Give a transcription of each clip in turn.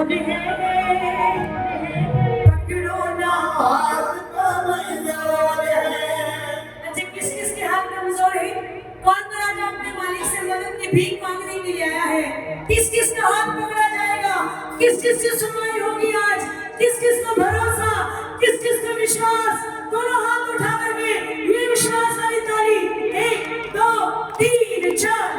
पकड़ो ना हाथ कमजोर है। अच्छा, किस किस के हाथ कमजोर है? कौन तो राजा अपने मालिक से मदद की भीख मांगने के लिए आया है? किस किस का हाथ पकड़ा जाएगा? किस किस की सुनवाई होगी आज? किस किस का भरोसा, किस किस का विश्वास? दोनों हाथ उठा करके ये विश्वास वाली ताली, 1 2 3 4।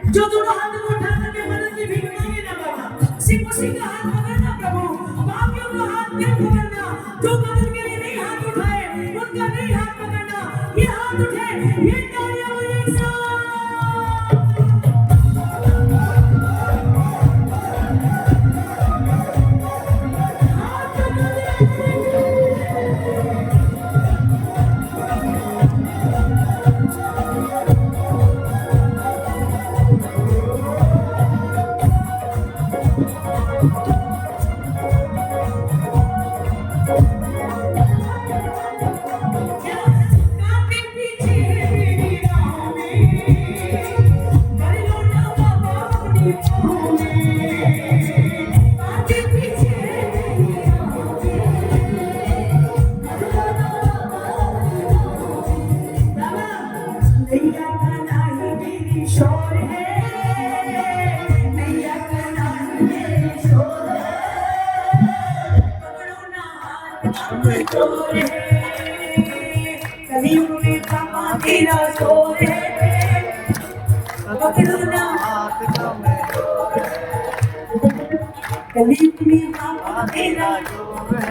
जो दोनों हाथ को उठा करके मदद की भीख मांगे ना बाबा, सिर्फ उसी का हाथ पकड़ना प्रभु, बाकियों का हाथ नहीं पकड़ना। जो मदद के लिए नहीं हाथ उठाए उनका नहीं हाथ पकड़ना। ये हाथ उठे, ये तालियां बजाएं एक साथ। कलियुग में बाबा तेरा जोर है, पकड़ो ना हाथ कमजोर है। कलियुग में बाबा तेरा जोर है,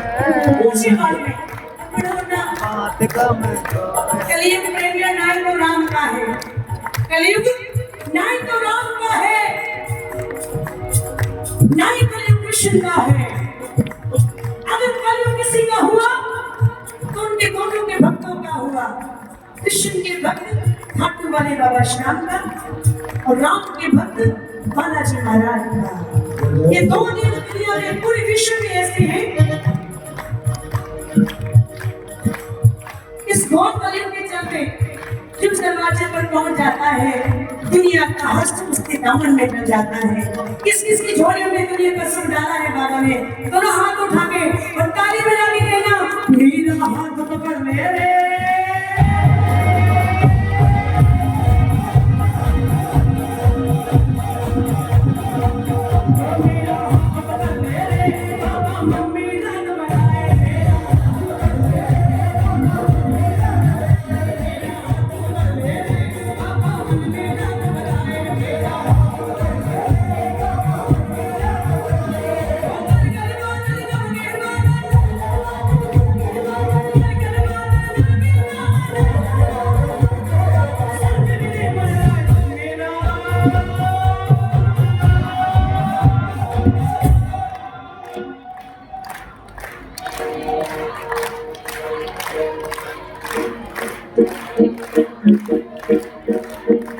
ऊंची आवाज में पकड़ो ना हाथ कमजोर है। कलियुग प्रेमिया नाई तो राम का है, कलियुग नाई तो राम का है, नाई कलियुग कृष्ण का है। अगर कलियुग किसी का हुआ तो उनके दोनों के भक्तों का हुआ। कृष्ण के भक्त खाटू वाले बाबा श्याम का और राम के भक्त बालाजी महाराज का। ये दो दिन दुनिया में पूरे विश्व में ऐसे हैं। इस घोर कलियुग के चलते जिस दरवाजे पर पहुंच जाता है, दुनिया का हस्त उसके दामन में बन जाता है। किस किस की झोलियों में दुनिया का सुर डाला है बाबा ने। दोनों हाथ उठा के और ताली बजा के कहना, मेरा हाथ पकड़ मेरे।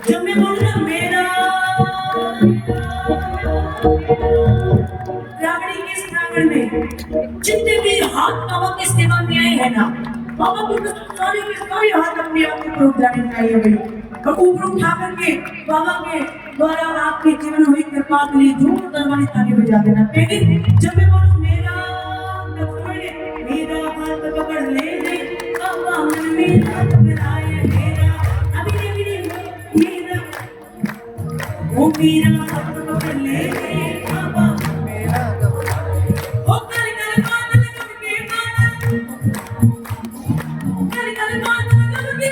जब मैं बोलूँ मेरा रावड़ी के प्रांगण में जितने भी हाथ बाबा की सेवा में आए हैं ना, बाबा की सारे के सारे हाथ अपने आप ऊपर उठाने चाहिए भाई, और ऊपर उठा करके बाबा के द्वारा आप आपके जीवन में हुई कृपा के लिए जोरदार वाली ताली बजा देना। बेटी जब मैं बोलूं मेरा मेरा हाथ पकड़ ले बाबा मन मेरा घबराए मेरा अभी मेरा वो मेरा हाथ पकड़ ले बाबा मेरा ओ कर कर बादल कब के बादल कर कर बादल कब के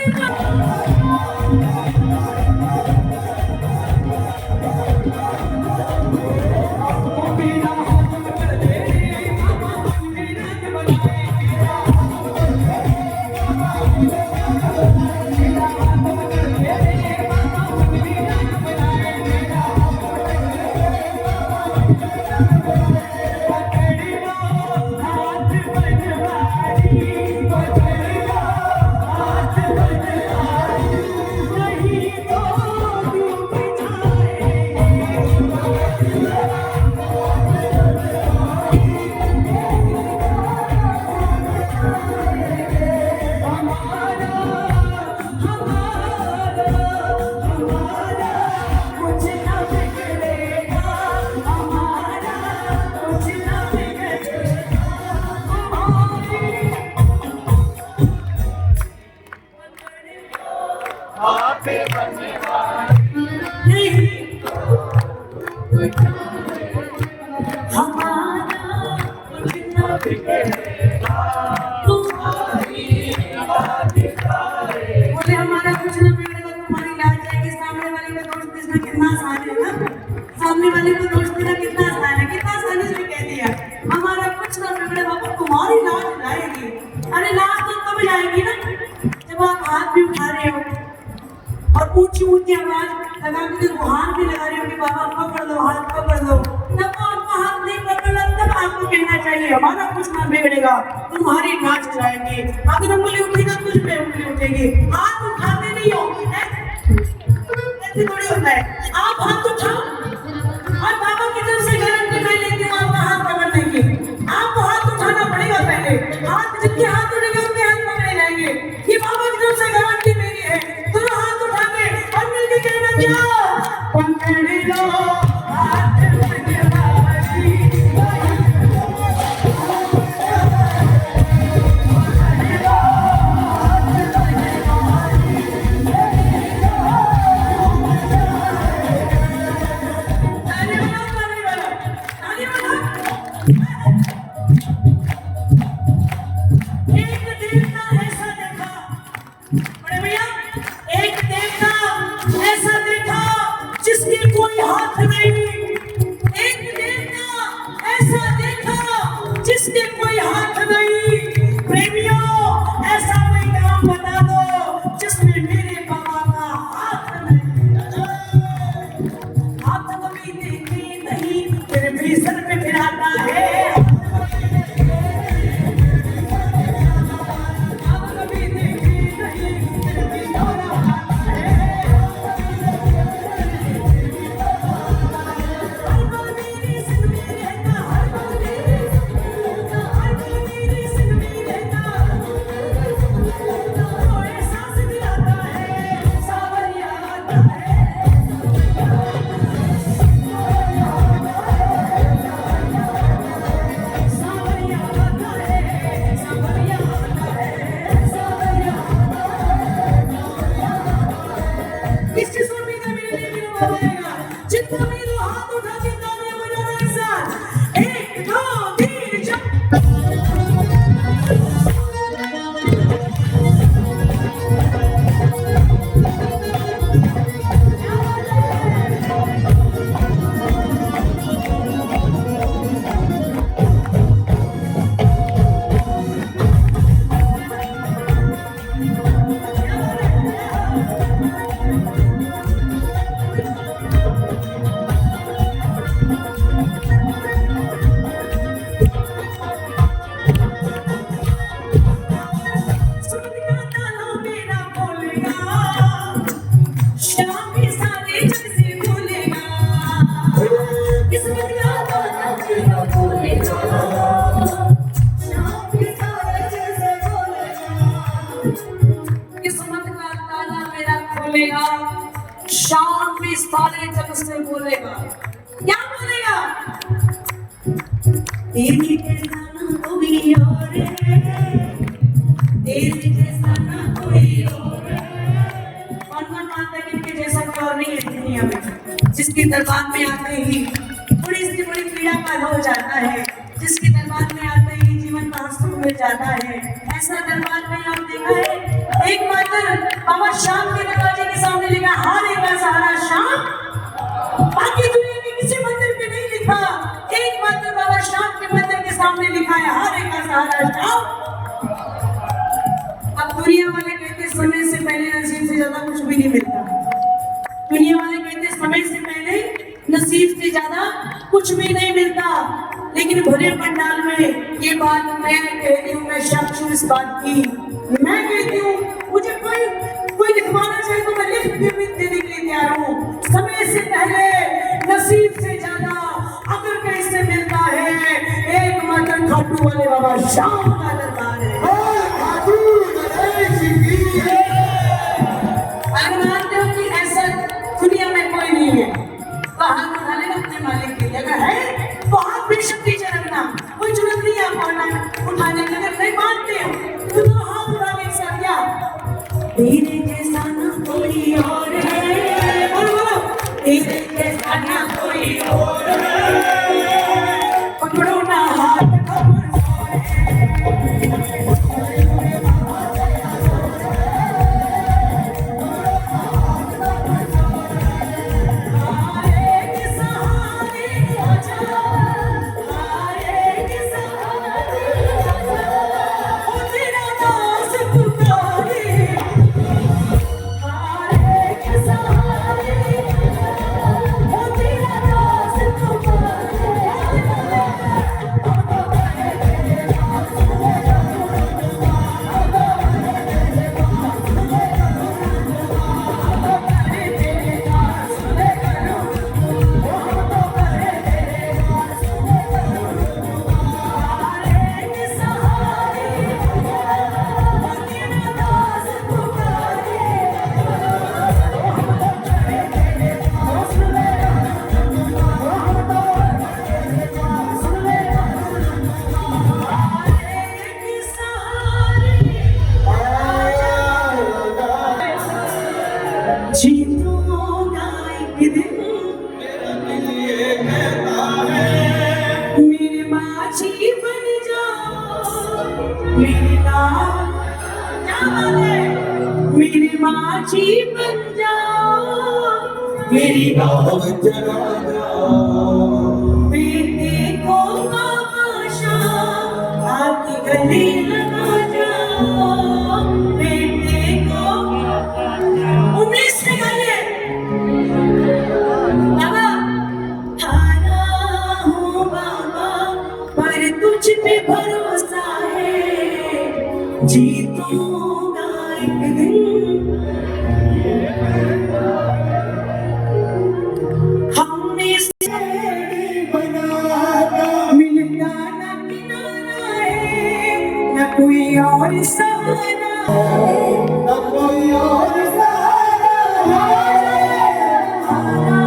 सामने वाले को दोष देना कितना आसान है, कितना आसानी से कह दिया हमारा कुछ ना बिगड़े बाबा तुम्हारी लाज जाएगी। अरे लाज तो तब जाएगी ना जब आप हाथ भी उठा रहे हो और ऊंची ऊंची आवाज लगा के गुहार भी लगा रहे हो कि बाबा पकड़ लो हाथ पकड़ लो, तब तो आपका हाथ नहीं पकड़ तब आपको कहना चाहिए हमारा कुछ ना बिगड़ेगा तुम्हारी लाज जाएगी। अगर उंगली उठेगा तुझ पे उंगली उठेगी। हाथ उठाते नहीं हो ऐसे थोड़ी होता है, आप हाथ उठाओ और बाबा की तरफ से गारंटी मैं लेती हूँ आपका हाथ पकड़ने की। आपको हाथ उठाना पड़ेगा पहले, हाथ जितने हाथ उठेंगे उतने हाथ पकड़े जाएंगे। ये बाबा की तरफ से गारंटी मेरी है। दोनों हाथ उठा के और मिलके कहना क्या पकड़ लो हाथ से बोलेगा, क्या बोलेगा? तेरे जैसा ना कोई और है, तेरे जैसा ना कोई और है। कौन मानता है कि इनके जैसा कोई और नहीं है दुनिया में? जिसके दरबार में आते ही बड़ी से बड़ी पीड़ा का हो जाता है, जिसके दरबार में आते ही जीवन का सुख मिल जाता है। ऐसा दरबार में आप देखा है? एक मात्र बाबा श्याम के दरवाजे के सामने लिखा हारे का सहारा श्याम, बाकी दुनिया के किसी मंदिर पे नहीं लिखा। एक मात्र बाबा श्याम के मंदिर के सामने लिखा है हारे का सहारा श्याम। अब दुनिया वाले कहते समय से पहले नसीब से ज्यादा कुछ भी नहीं मिलता। दुनिया वाले कहते समय से पहले नसीब से ज्यादा कुछ भी नहीं मिलता, लेकिन भरे पंडाल में ये बात मैं कहती हूँ, मैं साक्षी हूँ इस बात की। मैं कहती हूँ मुझे कोई लिखवाना चाहे तो मैं लिख के भी देने के लिए तैयार हूँ। समय से पहले नसीब से ज्यादा अगर कैसे मिलता है, एक मात्र खाटू वाले बाबा श्याम का दरबार है। अगर मानते हो कि ऐसा दुनिया में कोई नहीं है तो हाथ उठा लेना अपने मालिक के लिए। अगर है तो हाथ बेशक नीचे रखना, कोई जरूरत नहीं है आपको उठाने की। अगर नहीं मानते हो तो दोनों हाथ उठा के साथ क्या तेरे जैसा ना कोई और है, बोलो बोलो, तेरे जैसा ना कोई और है, पकड़ो ना हाथ मेरी माची बन जाओ, मेरी बात जला जाओ, बेटे को आशा आपकी गले लगा जाओ, बेटे को 19 से गले बाबा हारा हूँ बाबा, पर तुझ पे भरोसा है, जीतूंगा एक दिन। हमने से बनाता मिलता ना किनारा है, न कोई और सहारा है, न कोई और सहारा है। हारा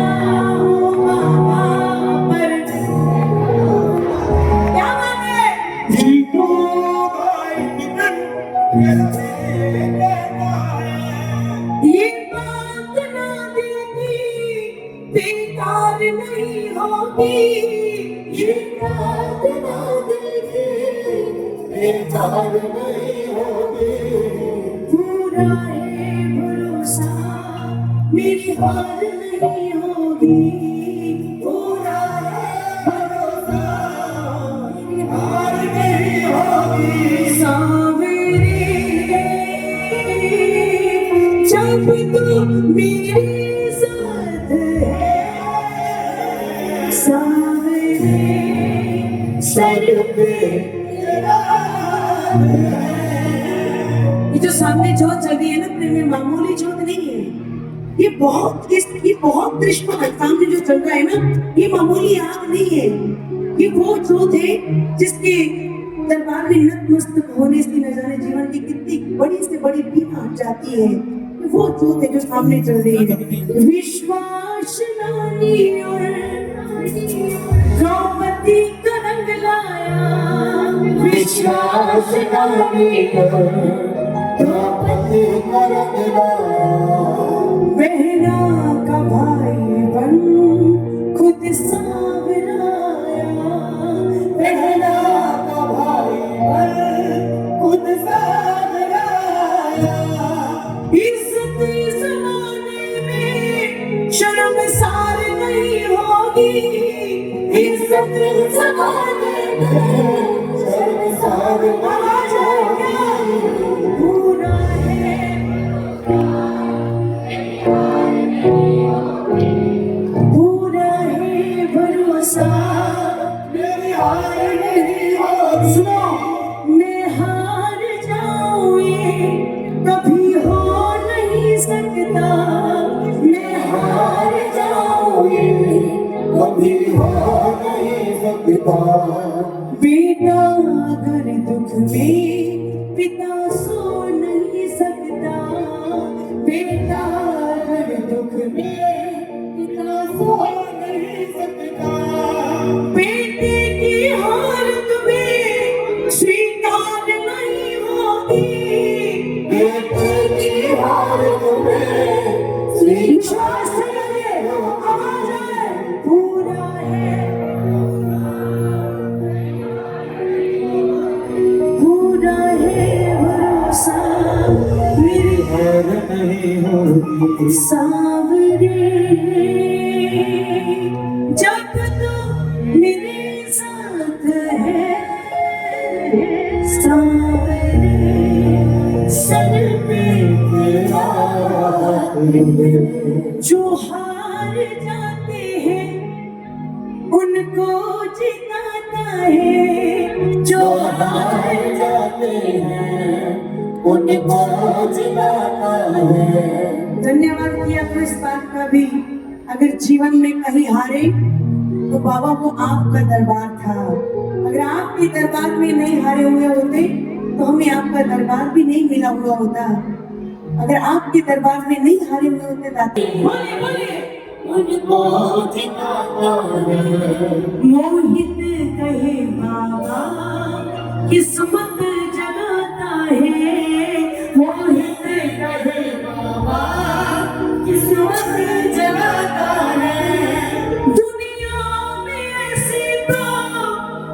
हूँ बाबा पर क्या मांगे, जीतूंगा एक दिन। ये बात ना देगी बेकार नहीं होगी, ये बात ना देगी बेकार नहीं होगी। पूरा है भरोसा मेरी हार नहीं होगी, पूरा है भरोसा मेरी हार नहीं होगी। सावरे जब तू मेरे साथ है, सावरे सर पे ये जो सामने जोत जल रही है ना प्रेम में, मामूली जोत नहीं है। ये बहुत दृश्य सामने जो चल रहा है ना, ये मामूली आग नहीं है। ये वो जोत है जिसके दरबार में नतमस्तक होने से न जाने जीवन की कितनी बड़ी से बड़ी पीड़ा हट जाती है। वो दूत है जो सामने चल रही है। विश्वास नारी और द्रौपदी का रंग लाया, विश्वास नारी द्रौपदी का रंग लाया, बहना का भाई बन खुद सावराया, बहना का भाई बन खुद सावराया, इज्जत जमाने में शर्मसार नहीं होगी, इज्जत ज़माने में शर्मसार आवाज है क्या? पूरा है पूरा है भरोसा, मेरी हार नहीं होगी। सुनो मैं हार जाऊं ये कभी हो नहीं सकता, मैं हार जाऊं ये कभी हो नहीं सकता, बेटा अगर दुख में पिता सो नहीं सकता, बेटा अगर दुख में पिता सो नहीं सकता, बेटे की हालत में स्वीकार नहीं होगी, बेटे की हालत में विश्वास करिए, आवाज है पूरा है पूरा है भरोसा, मेरी हार नहीं होगी। सावरे जब तो मेरे साथ है, सावरे सर पे तेरा जो हार जाते हैं उनको जिताता है, जो हार जाते हैं उनको जिलाता है। धन्यवाद किया तो इस बात का भी, अगर जीवन में कहीं हारे तो बाबा वो आपका दरबार था, अगर आपके दरबार में नहीं हारे हुए होते तो हमें आपका दरबार भी नहीं मिला हुआ होता, अगर आपके दरबार में नहीं हारे हुए होते दाते बोले बोले उनको जिलाता है। मोहित कहे बाबा किस्मत जगाता है, मोहित कहे बाबा किस्मत जगाता है, दुनिया में ऐसी तो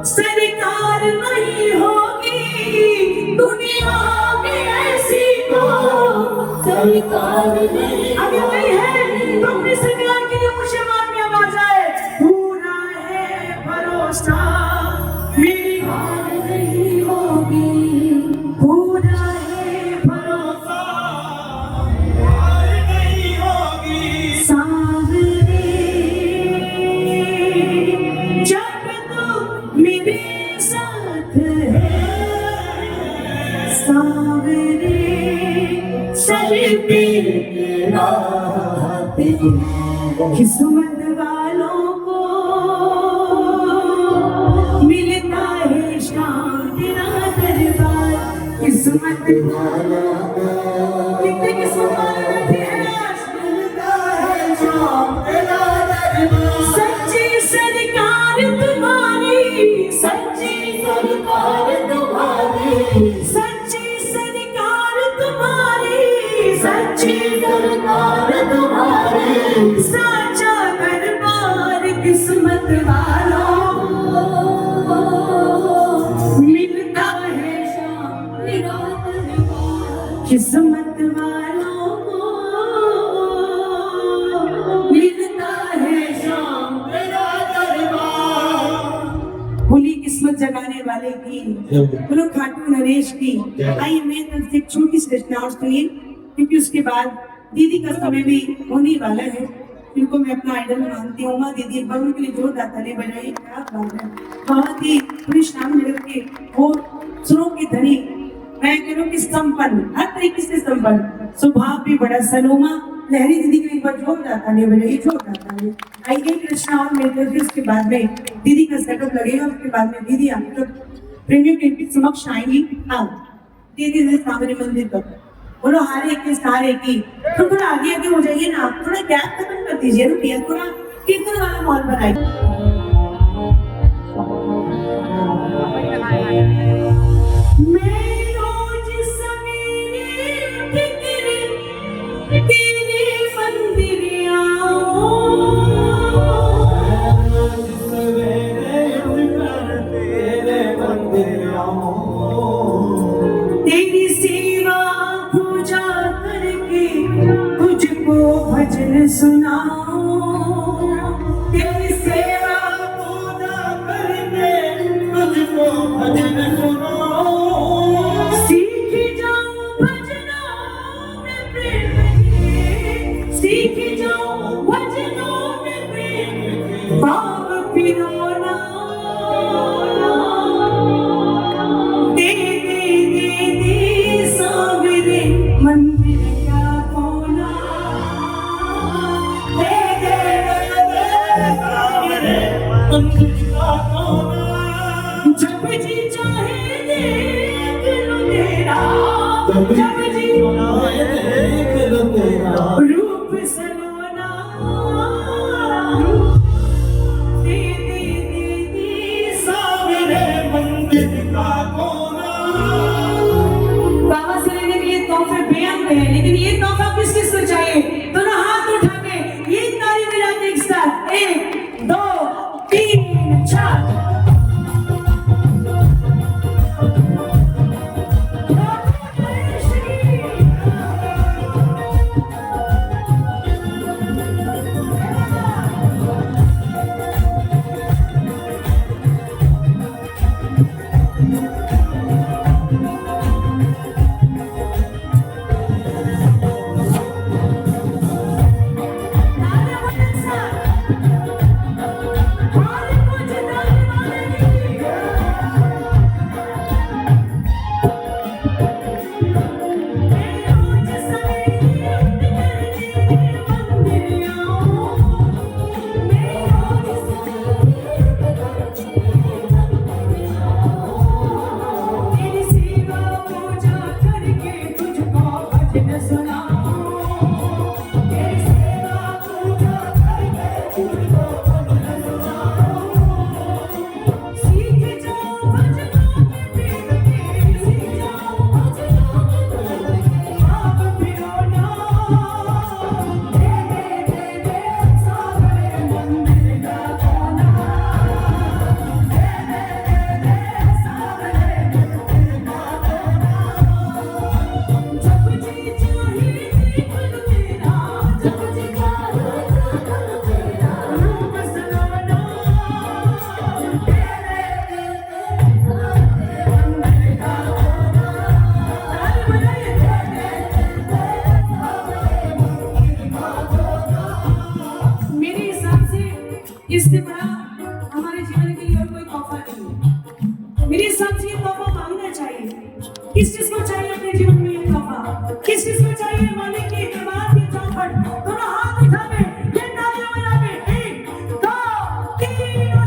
सरकार नहीं होगी, दुनिया में ऐसी तो सरकार नहीं अगर वही है तो अपनी सरकार के लिए मुसलमान में आवाज आए, पूरा है भरोसा मेरी हार नहीं होगी, पूरा है भरोसा हार नहीं होगी। सावरे जब तो मेरे साथ है, सावरे सर पे तेरा किस्मत वालों को मिलता है शाम तेरा दरबार, किस्मत वालों को कितने किस्मत वाले बैठे हैं आज, मिलता है शाम तेरा दरबार। सच्ची सरकार तुम्हारी, सच्ची सरकार तुम्हारी, सच्ची सरकार तुम्हारी, सच्ची सरकार तुम्हारी, साचा दरबार किस्मत वालों को मिलता है शाम तेरा दरबार, किस्मत वालों को मिलता है शाम तेरा दरबार। होली किस्मत जगाने वाले की, बोलो खाटू नरेश की। आइए मेरी तरफ से एक छोटी सी रचना और सुनिए, क्योंकि उसके बाद दीदी का समय भी होने वाला है, जिनको मैं अपना आइडल मानती हूँ। माँ दीदी एक बार उनके लिए जोरदार ताली बजाइए, क्या बात है, बहुत ही पूरी शाम नगर के वो सुरों की धनी, मैं कह रहा हूँ कि संपन्न, हर तरीके से संपन्न, स्वभाव भी बड़ा सलोमा। लहरी दीदी को एक बार जोरदार ताली बजाइए, जोरदार ताली। आइए एक रचना और मेरे तरफ से, उसके बाद में दीदी का सेटअप लगेगा, उसके बाद में दीदी आप लोग प्रेमियों के समक्ष आएंगी। हाँ दीदी सामने मंदिर पर बोलो हारे किस हारे की। तो थोड़ा आगे आगे हो जाइए ना, थोड़ा गैप खत्म कर दीजिए, रुकिए थोड़ा कीर्तन वाला माहौल बनाइए। मैं रोज सवेरे उठ कर तेरे मंदिर सवेरे उठकर तेरे मंदिर आऊं, तेरी सेवा पूजा करके तुझको भजन सुनाऊं। तेरी सेवा पूजा करके तुझको भजन सुनाऊं। सीख जाऊं भजनों में प्रेम के, सीख जाऊं भजनों में प्रेम के, भाव पिरोना दे दे दे दे सावरे मंदिर का कोना। दे दे दे सावरे मंदिर का कोना। जब जी चाहे देख लो तेरा, जब जी आए देख लो तेरा रूप सलोना। दे दे दे दे सावरे मंदिर का कोना। बाबा से लेने के लिए तोहफे बेअंत हैं, लेकिन ये तोहफा किस किस को चाहिए? दोनों हाथ उठा के ये ताली बजाते एक साथ, 1 2 3 4। तेरी सेवा पूजा करके तुझको भजन सुनाऊं। तेरी सेवा पूजा करके तुझको भजन सुनाऊं। सीख जाऊं भजनों में प्रेम के, सीख जाऊं भजनों में प्रेम के, भाव पिरोना। दे दे दे दे सावरे मंदिर का कोना। दे दे दे दे सावरे जब जी चाहे देख लो तेरा, जब जी चाहे देख लो तेरा रूप सलोना। दे दे दे दे सावरे मंदिर का कोना। ताली बजाइए, दे दे दे सावरे मंदिर का कोना। मेरे हिसाब से इससे बड़ा हमारे जीवन के लिए और कोई तोहफा नहीं है। मेरे हिसाब से ये तोहफा मांगना चाहिए। किस किस को चाहिए अपने जीवन में ये तोहफा? किस किस को चाहिए मालिक के दरबार की चौखट? दोनों हाथ उठा के ये तालियां बजा के 1 2 3 और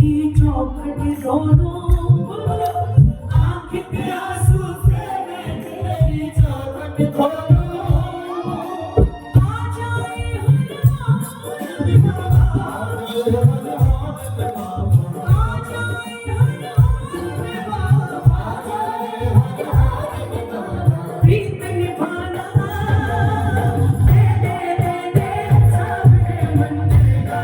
झूठी चौखट दोनों आँख के आंसू से मेरी चौखट दोनों आ जाए प्रीत निभाना दे दे दे दे सामने मंदिर का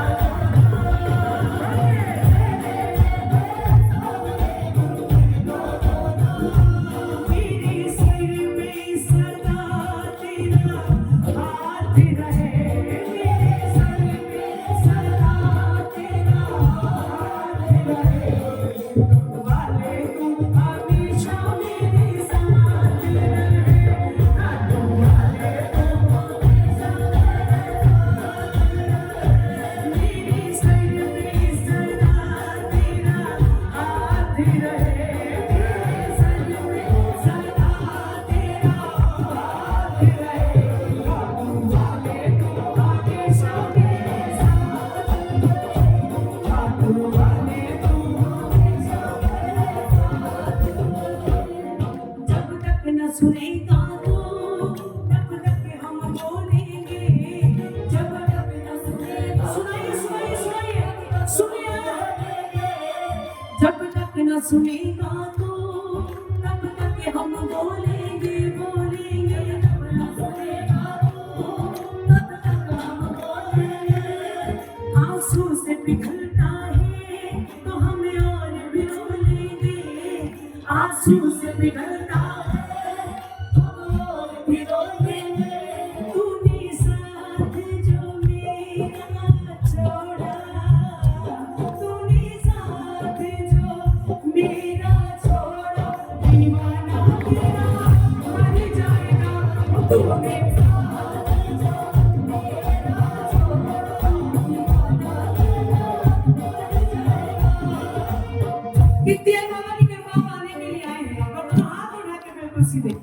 मेरे सिर पे सदा तेरा हाथ रहे मेरे सर पे सदा तेरा हाथ रहे वाले तुम हमेशा मेरे साथ रहे वाले तुम हमेशा मेरे सर पे सदा तेरा हाथ रहे मेरे सर पे सदा तेरा हाथ रहे वाले तुम हमेशा मेरे साथ वाले तुम हमेशा जब तक न सुनेगा तो तब तक हम बोलेंगे जब तक न सुनेगा सुनाइए सुनाइए सुनाइए सुनिए जब तक न सुनेगा तो तब तक हम बोलेंगे बोलेंगे जब न सुनेगा तो तब तक हम बोलेंगे आंसू से पिघलता है तो हमें और भी रोलेंगे आंसू से पिघलता है तो और भी रोलेंगे तूने साथ जो मेरा छोड़ा तूने साथ जो मेरा छोड़ा दीवाना तेरा मर जाएगा तूने साथ जो मेरा छोड़ा दीवाना तेरा मर जाएगा कितने बाबा की कृपा पाने के लिए आए हैं और तो हाथ उठा के बिल्कुल सीधे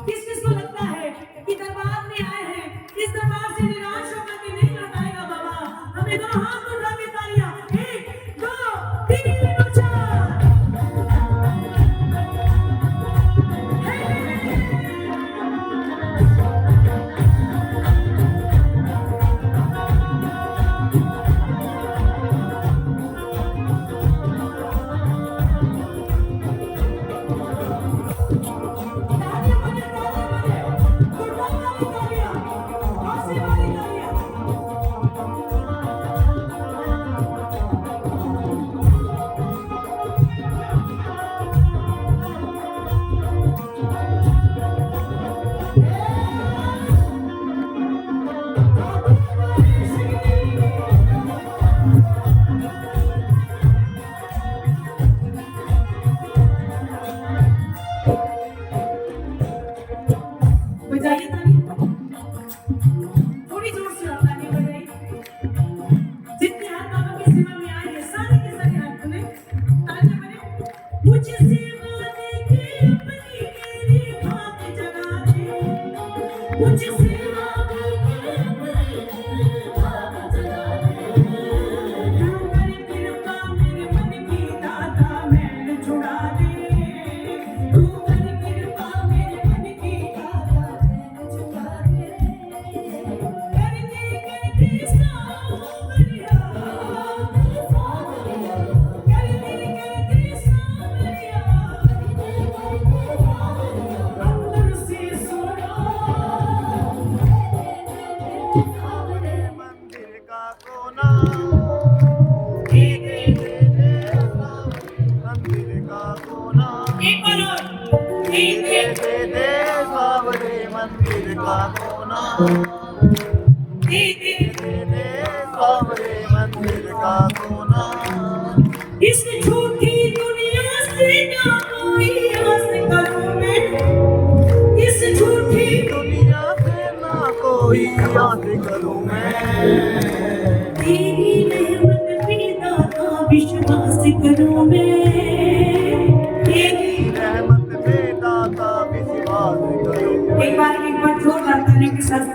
किस किस को लगता है कि दरबार में आए हैं इस दरबार से निराश होकर के नहीं लौटाएगा बाबा हमें दोनों हाथ उठा के तालियां 1 2 3 और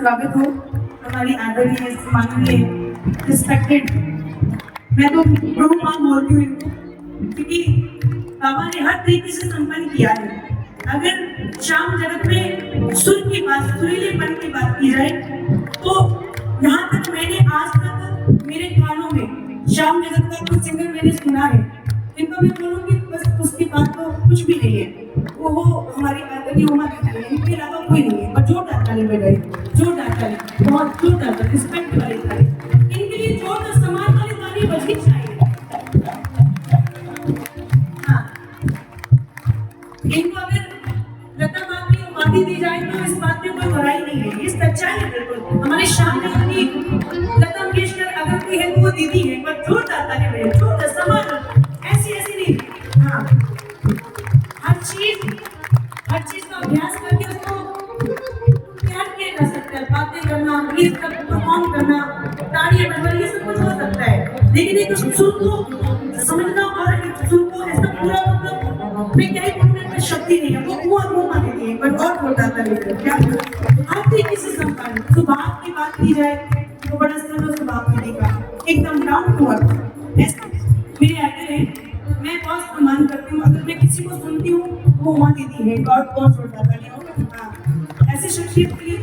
स्वागत हो हमारी आदरणीय माननीय रिस्पेक्टेड मैं तो प्रभु मां बोलती हूँ इनको, क्योंकि बाबा ने हर तरीके से संपन्न किया है। अगर श्याम जगत में सुर की बात, सुरीलेपन की बात की जाए, तो यहाँ तक मैंने आज तक मेरे कानों में श्याम जगत का कुछ सिंगर मैंने सुना है, जिनको मैं बोलूँगी बस उसकी बात तो कुछ भी नहीं है। वो हमारी आदरणीय उमा दीदी है, इनके अलावा कोई नहीं है। और जोरदार ताली बजाई, जोरदार ताली, बहुत जोरदार ताली, रिस्पेक्ट वाली ताली, इनके लिए जोरदार समान वाली ताली बजनी चाहिए। हाँ, इनको अगर लता माँ की उपाधि दी जाए तो इस बात में कोई बुराई नहीं है, ये सच्चाई है बिल्कुल। हमारे श्याम जगत की लता मंगेशकर अगर कोई है तो वो दीदी है, पर जोरदार ताली बजाई, जोरदार समान, ऐसी ऐसी नहीं। हाँ, हर चीज का अभ्यास करके उसको तैयार किया जा सकता है। बातें करना, गीत का परफॉर्म करना, ताड़ियां बजवाना, ये सब कुछ हो सकता है, लेकिन एक सुर को समझना और एक सुर को ऐसा पूरा, मतलब मैं क्या ही बोलूं, मेरे पास शक्ति नहीं है, वो कुआं घुमा देती है, पर और होता है क्या हर तरीके से संपन्न। स्वभाव की बात की जाए तो बड़ा सरल स्वभाव दीदी का, एकदम डाउन टू अर्थ, ऐसा मेरे आइडल है। मैं बहुत सम्मान करती हूँ, अगर मैं किसी को सुनती हूँ वो उमा दीदी है। गॉड बहुत छोड़ता था, ऐसे शख्सियत के लिए